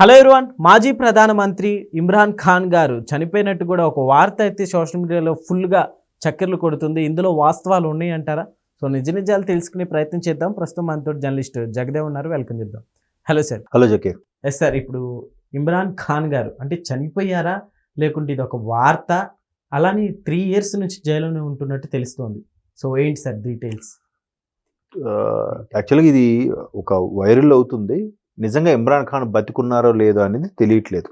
Hello everyone. మాజీ ప్రధానమంత్రి ఇమ్రాన్ ఖాన్ గారు చనిపోయినట్టు కూడా ఒక వార్త అయితే సోషల్ మీడియాలో ఫుల్గా చక్కర్లు కొడుతుంది. ఇందులో వాస్తవాలు ఉన్నాయంటారా? సో నిజాలు తెలుసుకునే ప్రయత్నం చేద్దాం. ప్రస్తుతం మనతో జర్నలిస్ట్ జగదేవ్ ఉన్నారు. వెల్కమ్ చేద్దాం. Hello sir. Hello Zakir. Yes sir, ఇప్పుడు ఇమ్రాన్ ఖాన్ గారు అంటే చనిపోయారా లేకుంటే ఇది ఒక వార్త? అలానే 3 years నుంచి జైల్లోనే ఉంటున్నట్టు తెలుస్తోంది. సో ఏంటి సార్ డీటెయిల్స్? యాక్చువల్గా ఇది ఒక వైరల్ అవుతుంది. నిజంగా ఇమ్రాన్ ఖాన్ బతికున్నారో లేదో అనేది తెలియట్లేదు.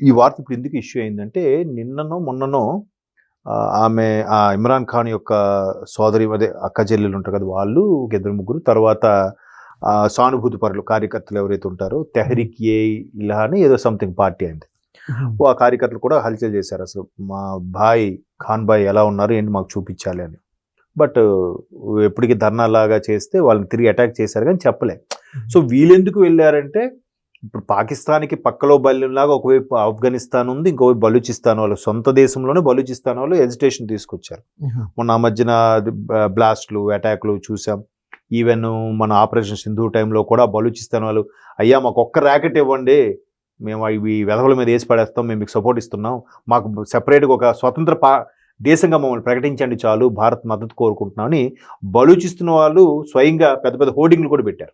ఈ వార్త ఇప్పుడు ఎందుకు ఇష్యూ అయిందంటే, నిన్ననో మొన్ననో ఆమె ఇమ్రాన్ ఖాన్ యొక్క సోదరి అదే అక్క చెల్లెలు ఉంటారు కదా, వాళ్ళు ఒక 2-3 తర్వాత సానుభూతి పరులు కార్యకర్తలు ఎవరైతే ఉంటారో తెహ్రీక్ ఏ ఇల్హా అని ఏదో సంథింగ్ పార్టీ అయింది. ఆ కార్యకర్తలు కూడా హల్చల్ చేశారు. అసలు మా ఖాన్ భాయ్ ఎలా ఉన్నారు ఏంటి మాకు చూపించాలి అని. బట్ ఎప్పటికీ ధర్నాలాగా చేస్తే వాళ్ళని తిరిగి అటాక్ చేశారు కానీ చెప్పలే. సో వీళ్ళెందుకు వెళ్ళారంటే, ఇప్పుడు పాకిస్తాన్కి పక్కలో బల్యంలాగా ఒకవైపు ఆఫ్ఘనిస్తాన్ ఉంది, ఇంకోవైపు బలూచిస్తాన్ వాళ్ళు సొంత దేశంలోనే బలూచిస్తాన్ వాళ్ళు ఎజిటేషన్ తీసుకొచ్చారు. మొన్న ఆ మధ్యన బ్లాస్ట్లు అటాక్లు చూసాం. ఈవెన్ మన ఆపరేషన్ సింధు టైంలో కూడా బలూచిస్తాన్ వాళ్ళు అయ్యా మాకు ఒక్క ర్యాకెట్ ఇవ్వండి, మేము ఈ వెధవల మీద వేసి పడేస్తాం, మేము మీకు సపోర్ట్ ఇస్తున్నాం, మాకు సెపరేట్గా ఒక స్వతంత్ర దేశంగా మమ్మల్ని ప్రకటించండి చాలు, భారత్ మద్దతు కోరుకుంటున్నామని బలూచిస్తున్న వాళ్ళు స్వయంగా పెద్ద పెద్ద హోర్డింగ్లు కూడా పెట్టారు.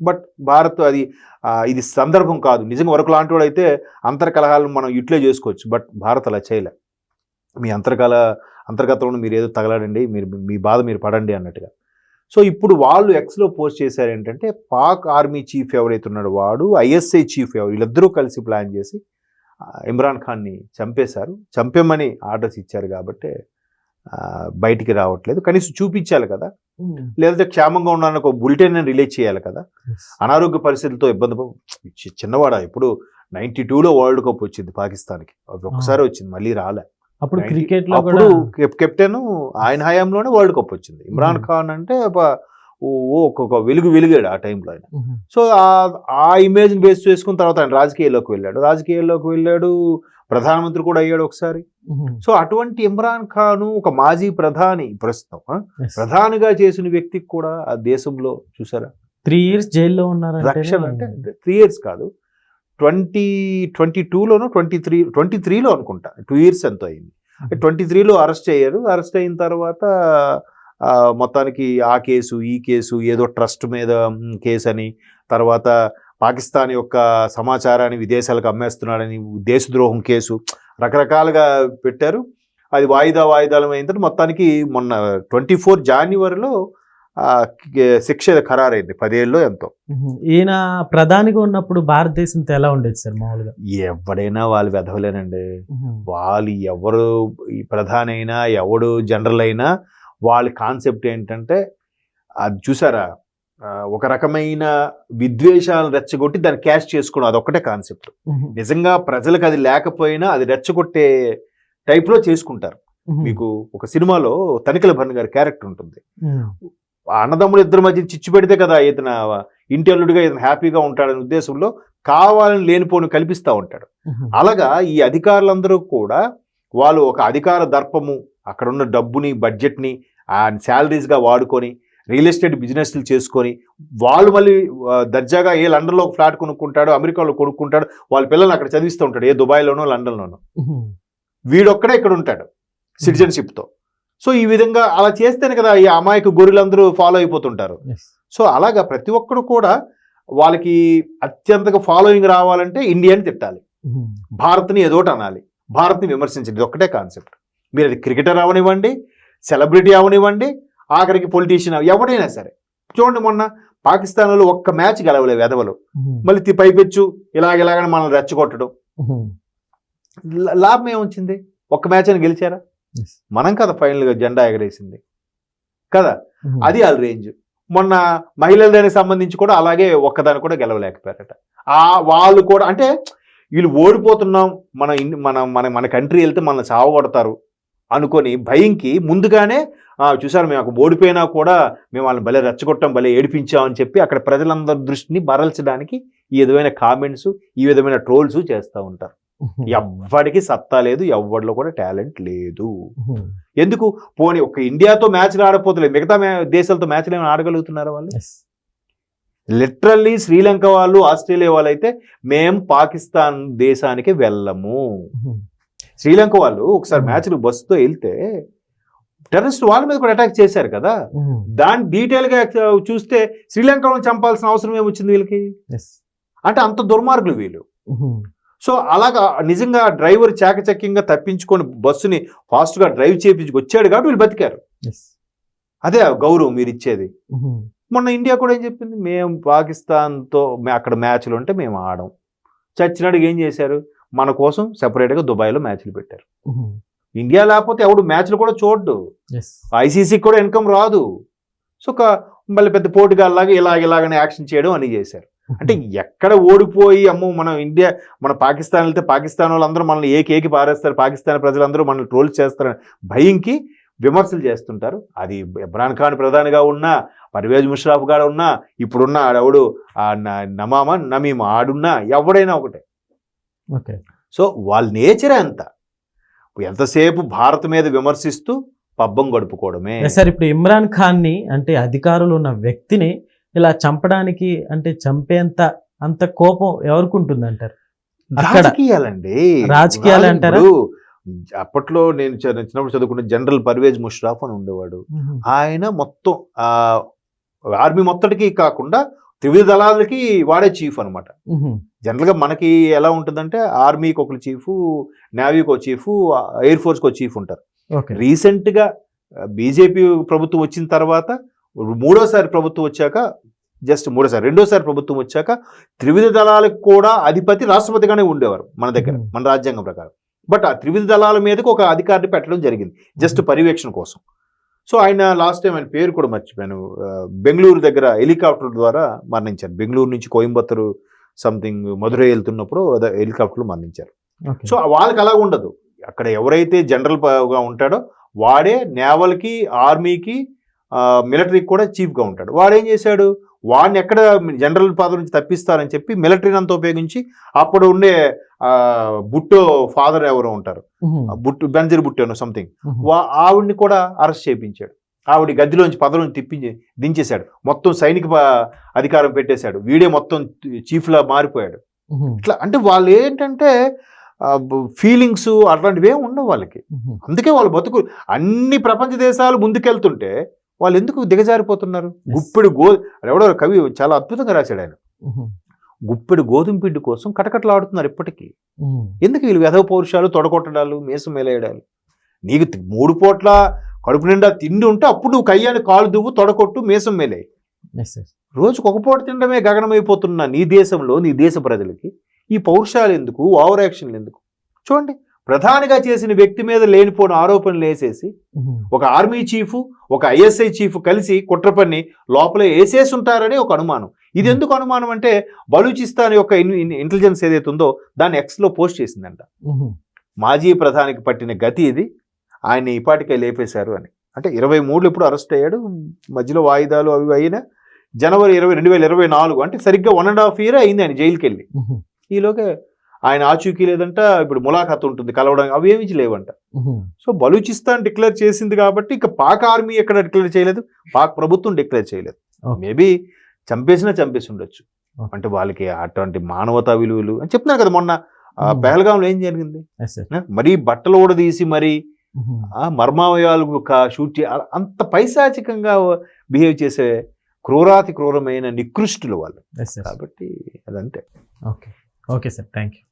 బట్ భారత్ ఇది సందర్భం కాదు. నిజంగా వరకు లాంటి వాడు అయితే అంతర్కలహాలను మనం యూటిలైజ్ చేసుకోవచ్చు. బట్ భారత్ అలా చేయలే. మీ అంతర్గతంలో మీరు ఏదో తగలాడండి, మీ బాధ మీరు పడండి అన్నట్టుగా. సో ఇప్పుడు వాళ్ళు ఎక్స్లో పోస్ట్ చేశారు ఏంటంటే, పాక్ ఆర్మీ చీఫ్ ఎవరైతే ఉన్నాడో వాడు, ఐఎస్ఐ చీఫ్ వీళ్ళిద్దరూ కలిసి ప్లాన్ చేసి ఇమ్రాన్ ఖాన్ని చంపేశారు. చంపేమని ఆర్డర్స్ ఇచ్చారు కాబట్టి బయటికి రావట్లేదు. కనీసం చూపించాలి కదా, లేదంటే క్షేమంగా ఉన్నాను ఒక బులెటిన్ రిలీజ్ చేయాలి కదా. అనారోగ్య పరిస్థితులతో ఇబ్బంది చిన్నవాడా. ఇప్పుడు 92లో వరల్డ్ కప్ వచ్చింది పాకిస్తాన్కి, ఒకసారి వచ్చింది, మళ్ళీ రాలే. అప్పుడు క్రికెట్ లో అప్పుడు కెప్టెన్ ఆయన హయాంలోనే వరల్డ్ కప్ వచ్చింది. ఇమ్రాన్ ఖాన్ అంటే ఒక్కొక్క వెలిగాడు ఆ టైంలో ఆయన. సో ఆ ఇమేజ్ని బేస్ చేసుకున్న తర్వాత ఆయన రాజకీయాల్లోకి వెళ్ళాడు, ప్రధానమంత్రి కూడా అయ్యాడు ఒకసారి. సో అటువంటి ఇమ్రాన్ ఖాన్ ఒక మాజీ ప్రధాని, ప్రస్తుతం ప్రధానిగా చేసిన వ్యక్తికి కూడా ఆ దేశంలో చూసారా 3 years జైల్లో ఉన్నారు. రక్షణ అంటే 3 years కాదు, 2022లోనో 23లో అనుకుంటా, 2 years ఎంతో అయింది. 23లో అరెస్ట్ అయ్యారు. అరెస్ట్ అయిన తర్వాత మొత్తానికి ఆ కేసు ఈ కేసు ఏదో ట్రస్ట్ మీద కేసు అని, తర్వాత పాకిస్తాన్ యొక్క సమాచారాన్ని విదేశాలకు అమ్మేస్తున్నాడని దేశద్రోహం కేసు, రకరకాలుగా పెట్టారు. అది వాయిదాలు అయిన తర్వాత మొత్తానికి మొన్న 24 Januaryలో శిక్ష ఖరారైంది, 10 ఏళ్ళలో ఎంతో. ఈయన ప్రధానిగా ఉన్నప్పుడు భారతదేశంతో ఎలా ఉండేది సార్? మామూలుగా ఎవడైనా వాళ్ళు వెధవలేనండి. వాళ్ళు ఎవరు ప్రధాని అయినా ఎవడు జనరల్ అయినా వాళ్ళ కాన్సెప్ట్ ఏంటంటే, అది చూసారా, ఒక రకమైన విద్వేషాలను రెచ్చగొట్టి దాన్ని క్యాష్ చేసుకోవడం, అదొక్కటే కాన్సెప్ట్. నిజంగా ప్రజలకు అది లేకపోయినా అది రెచ్చగొట్టే టైప్లో చేసుకుంటారు. మీకు ఒక సినిమాలో తనిఖీల భరణ్ గారి క్యారెక్టర్ ఉంటుంది. అన్నదమ్ములు ఇద్దరి మధ్య చిచ్చు పెడితే కదా ఇతను ఇంటి అల్లుడిగా ఇతను హ్యాపీగా ఉంటాడనే ఉద్దేశంలో కావాలని లేనిపోని కల్పిస్తూ ఉంటాడు. అలాగా ఈ అధికారులందరూ కూడా వాళ్ళు ఒక అధికార దర్పము, అక్కడున్న డబ్బుని బడ్జెట్ని శాలరీస్గా వాడుకొని రియల్ ఎస్టేట్ బిజినెస్లు చేసుకొని వాళ్ళు మళ్ళీ దర్జాగా ఏ లండన్లో ఒక ఫ్లాట్ కొనుక్కుంటాడో, అమెరికాలో కొనుక్కుంటాడు, వాళ్ళ పిల్లల్ని అక్కడ చదివిస్తూ ఉంటాడు, ఏ దుబాయ్లోనో లండన్లోనో. వీడొక్కడే ఇక్కడ ఉంటాడు సిటిజన్షిప్తో. సో ఈ విధంగా అలా చేస్తేనే కదా ఈ అమాయక గొర్రెలందరూ ఫాలో అయిపోతుంటారు. సో అలాగా ప్రతి ఒక్కరు కూడా వాళ్ళకి అత్యంతగా ఫాలోయింగ్ రావాలంటే ఇండియాని తిట్టాలి, భారత్ని ఏదోటి అనాలి, భారత్ని విమర్శించండి. ఇది ఒక్కటే కాన్సెప్ట్. మీరు అది క్రికెటర్ అవనివ్వండి, సెలబ్రిటీ అవనివ్వండి, ఆఖరికి పొలిటీషియన్ ఎవడైనా సరే. చూడండి, మొన్న పాకిస్తాన్లో ఒక్క మ్యాచ్ గెలవలేదు వెధవలు, మళ్ళీ పైపెచ్చు ఇలాగని మనల్ని రెచ్చగొట్టడం. లాభం ఏమొచ్చింది? ఒక్క మ్యాచ్ అని గెలిచారా? మనం కదా ఫైనల్గా జెండా ఎగరేసింది కదా. అది వాళ్ళ రేంజ్. మొన్న మహిళలదానికి సంబంధించి కూడా అలాగే ఒక్కదాన్ని కూడా గెలవలేకపోయారట. వాళ్ళు కూడా అంటే వీళ్ళు ఓడిపోతున్నాం, మన కంట్రీ వెళ్తే మనల్ని చావగొడతారు అనుకొని భయంకి ముందుగానే చూసారు, మేము అక్కడ ఓడిపోయినా కూడా మేము వాళ్ళని భలే రెచ్చగొట్టాం, భలే ఏడిపించామని చెప్పి అక్కడ ప్రజలందరి దృష్టిని మరల్చడానికి ఈ విధమైన కామెంట్స్, ఈ విధమైన ట్రోల్స్ చేస్తూ ఉంటారు. ఎవ్వడికి సత్తా లేదు, ఎవ్వడిలో కూడా టాలెంట్ లేదు. ఎందుకు? పోనీ ఒక ఇండియాతో మ్యాచ్లు ఆడపోతలేదు, మిగతా దేశాలతో మ్యాచ్లు ఏమైనా ఆడగలుగుతున్నారా వాళ్ళు? లిటరల్లీ శ్రీలంక వాళ్ళు, ఆస్ట్రేలియా వాళ్ళు అయితే మేము పాకిస్తాన్ దేశానికి వెళ్ళము. శ్రీలంక వాళ్ళు ఒకసారి మ్యాచ్లు బస్సుతో వెళ్తే టెర్రరిస్ట్ వాళ్ళ మీద కూడా అటాక్ చేశారు కదా, దాని డీటెయిల్ గా చూస్తే శ్రీలంకలో చంపాల్సిన అవసరం ఏమొచ్చింది వీళ్ళకి? అంటే అంత దుర్మార్గులు వీళ్ళు. సో అలాగా నిజంగా డ్రైవర్ చాకచక్యంగా తప్పించుకొని బస్సుని ఫాస్ట్ గా డ్రైవ్ చేయించుకు వచ్చాడు కాబట్టి వీళ్ళు బతికారు. అదే గౌరవం మీరు ఇచ్చేది. మొన్న ఇండియా కూడా ఏం చెప్పింది, మేము పాకిస్తాన్తో అక్కడ మ్యాచ్లు ఉంటే మేము ఆడం. చచ్చినాడుగా ఏం చేశారు, మన కోసం సెపరేట్గా దుబాయ్లో మ్యాచ్లు పెట్టారు. ఇండియా లేకపోతే ఎవడు మ్యాచ్లు కూడా చూడ్డు, ఐసీసీకి కూడా ఇన్కమ్ రాదు. సో మళ్ళీ పెద్ద పోటీగాల్లాగా ఇలాగనే యాక్షన్ చేయడం అని చేశారు. అంటే ఎక్కడ ఓడిపోయి అమ్మో మనం ఇండియా మన పాకిస్తాన్ వెళ్తే పాకిస్తాన్ వాళ్ళందరూ మనల్ని ఏకేకి పారేస్తారు, పాకిస్తాన్ ప్రజలందరూ మనల్ని ట్రోల్ చేస్తారని భయంకి విమర్శలు చేస్తుంటారు. అది ఇమ్రాన్ ఖాన్ ప్రధానిగా ఉన్నా, పర్వేజ్ ముషర్రాఫ్ గారు ఉన్నా, ఇప్పుడున్న ఆడెవడు నమామా నమీమా ఆడున్నా, ఎవడైనా ఒకటే. సో వాళ్ళ నేచరే అంత, ఎంతసేపు భారత్ మీద విమర్శిస్తూ పబ్బం గడుపుకోవడమే. సార్ ఇప్పుడు ఇమ్రాన్ ఖాన్ని అంటే అధికారులు ఉన్న వ్యక్తిని ఇలా చంపడానికి అంటే చంపేంత అంత కోపం ఎవరికి ఉంటుంది అంటారు? రాజకీయాలండి, రాజకీయాలు అంటారు. అప్పట్లో నేను చిన్నప్పుడు చదువుకున్న జనరల్ పర్వేజ్ ముషర్రాఫ్ అని ఉండేవాడు. ఆయన మొత్తం ఆర్మీ మొత్తటికి కాకుండా త్రివిధ దళాలకి వాడే చీఫ్ అనమాట. జనరల్ గా మనకి ఎలా ఉంటుందంటే ఆర్మీకి ఒక చీఫ్, నేవీకి ఒక చీఫ్, ఎయిర్ ఫోర్స్ కి ఒక చీఫ్ ఉంటారు. రీసెంట్ గా బీజేపీ ప్రభుత్వం వచ్చిన తర్వాత రెండోసారి ప్రభుత్వం వచ్చాక త్రివిధ దళాలకు కూడా అధిపతి రాష్ట్రపతిగానే ఉండేవారు మన దగ్గర, మన రాజ్యాంగం ప్రకారం. బట్ ఆ త్రివిధ దళాల మీదకి ఒక అధికారిని పెట్టడం జరిగింది జస్ట్ పర్యవేక్షణ కోసం. సో ఆయన లాస్ట్ టైం ఆయన పేరు కూడా మర్చిపోయాను, బెంగళూరు దగ్గర హెలికాప్టర్ ద్వారా మరణించారు. బెంగళూరు నుంచి కోయంబత్తూరు సంథింగ్ మధురై వెళ్తున్నప్పుడు హెలికాప్టర్లో మరణించారు. సో వాళ్ళకి అలా ఉండదు, అక్కడ ఎవరైతే జనరల్గా ఉంటాడో వాడే నేవల్కి, ఆర్మీకి, మిలిటరీకి కూడా చీఫ్గా ఉంటాడు. వాడు ఏం చేశాడు, వాడిని ఎక్కడ జనరల్ పదవి నుంచి తప్పిస్తారని చెప్పి మిలిటరీని అంతా ఉపయోగించి అప్పుడు ఉండే బుట్టో ఫాదర్ ఎవరో ఉంటారు, బెంజర్ బుట్టో సంథింగ్, ఆవిడ్ని కూడా అరెస్ట్ చేయించాడు. ఆవిడ గదిలోంచి పదవిలోంచి దించేశాడు, మొత్తం సైనిక అధికారం పెట్టేశాడు, వీడే మొత్తం చీఫ్లా మారిపోయాడు. ఇట్లా అంటే వాళ్ళు ఏంటంటే ఫీలింగ్స్ అట్లాంటివి ఏమి ఉండవు వాళ్ళకి. అందుకే వాళ్ళు బతుకు అన్ని ప్రపంచ దేశాలు ముందుకెళ్తుంటే వాళ్ళు ఎందుకు దిగజారిపోతున్నారు? గుప్పెడు ఎవడో కవి చాలా అద్భుతంగా రాశాడు ఆయన, గుప్పెడు గోధుమ పిండి కోసం కటకటలాడుతున్నారు ఇప్పటికీ. ఎందుకు వీళ్ళు వెధవ పౌరుషాలు, తొడగొట్టడాలు, మీసం మేలేయడాలు? నీకు 3 పూట్ల కడుపు నిండా తిండి ఉంటే అప్పుడు నువ్వు కయ్యాన్ని కాలు దువ్వు, తొడకొట్టు, మీసం మేలేయి. రోజుకు ఒక పూట తినడమే గగనమైపోతున్న నీ దేశంలో నీ దేశ ప్రజలకి ఈ పౌరుషాలు ఎందుకు, ఓవర్ యాక్షన్లు ఎందుకు? చూడండి, ప్రధానిగా చేసిన వ్యక్తి మీద లేనిపోయిన ఆరోపణలు వేసేసి ఒక ఆర్మీ చీఫ్, ఒక ఐఎస్ఐ చీఫ్ కలిసి కుట్ర పన్ని లోపల వేసేసి ఉంటారని ఒక అనుమానం. ఇది ఎందుకు అనుమానం అంటే బలూచిస్తాన్ యొక్క ఇంటెలిజెన్స్ ఏదైతే ఉందో దాన్ని ఎక్స్లో పోస్ట్ చేసిందంట. మాజీ ప్రధానికి పట్టిన గతి ఇది, ఆయన ఇప్పటికే లేపేశారు అని. అంటే 23 ఎప్పుడు అరెస్ట్ అయ్యాడు, మధ్యలో వాయిదాలు అవి అయినా జనవరి 20, 2024 అంటే సరిగ్గా 1.5 year అయింది ఆయన జైలుకి వెళ్ళి. ఈలోగా ఆయన ఆచూకీ లేదంట, ఇప్పుడు ములాఖాత్ ఉంటుంది కలవడం, అవి ఏమి లేవంట. సో బలూచిస్తాన్ డిక్లేర్ చేసింది కాబట్టి ఇక పాక్ ఆర్మీ ఎక్కడ డిక్లేర్ చేయలేదు, పాక్ ప్రభుత్వం డిక్లేర్ చేయలేదు. మేబీ చంపేసి ఉండొచ్చు. అంటే వాళ్ళకి అటువంటి మానవతా విలువలు అని చెప్తున్నారు కదా. మొన్న పెహల్గాంలో ఏం జరిగింది, మరీ బట్టలు కూడా తీసి మరీ మర్మావయాలు షూట్ అంత పైశాచికంగా బిహేవ్ చేసే క్రూరమైన నికృష్టులు వాళ్ళు. కాబట్టి అదంతే. Okay sir, thank you.